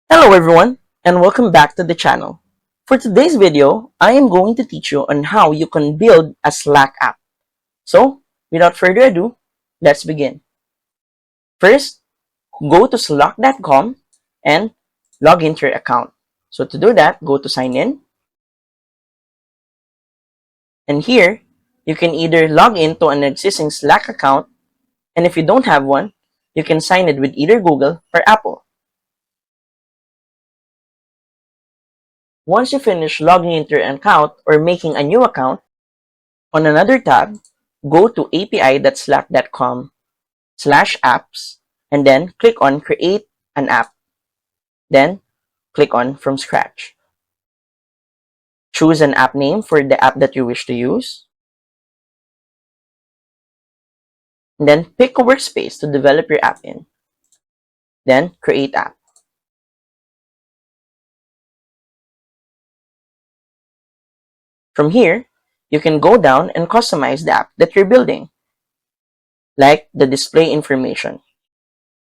Hello everyone, and welcome back to the channel. For today's video, I am going to teach you on how you can build a Slack app. So, without further ado, let's begin. First, go to slack.com and log into your account. So to do that, go to sign in. And here, you can either log into an existing Slack account, and if you don't have one, you can sign it with either Google or Apple. Once you finish logging into your account or making a new account, on another tab, go to api.slack.com/apps and then click on Create an App. Then click on From Scratch. Choose an app name for the app that you wish to use. And then pick a workspace to develop your app in. Then Create App. From here, you can go down and customize the app that you're building, like the display information.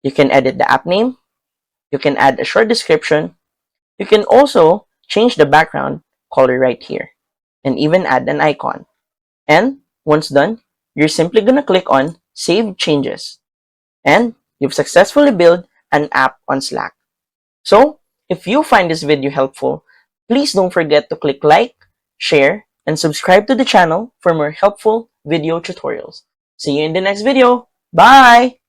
You can edit the app name. You can add a short description. You can also change the background color right here and even add an icon. And once done, you're simply going to click on Save Changes. And you've successfully built an app on Slack. So, if you find this video helpful, please don't forget to click like, share, and subscribe to the channel for more helpful video tutorials. See you in the next video. Bye!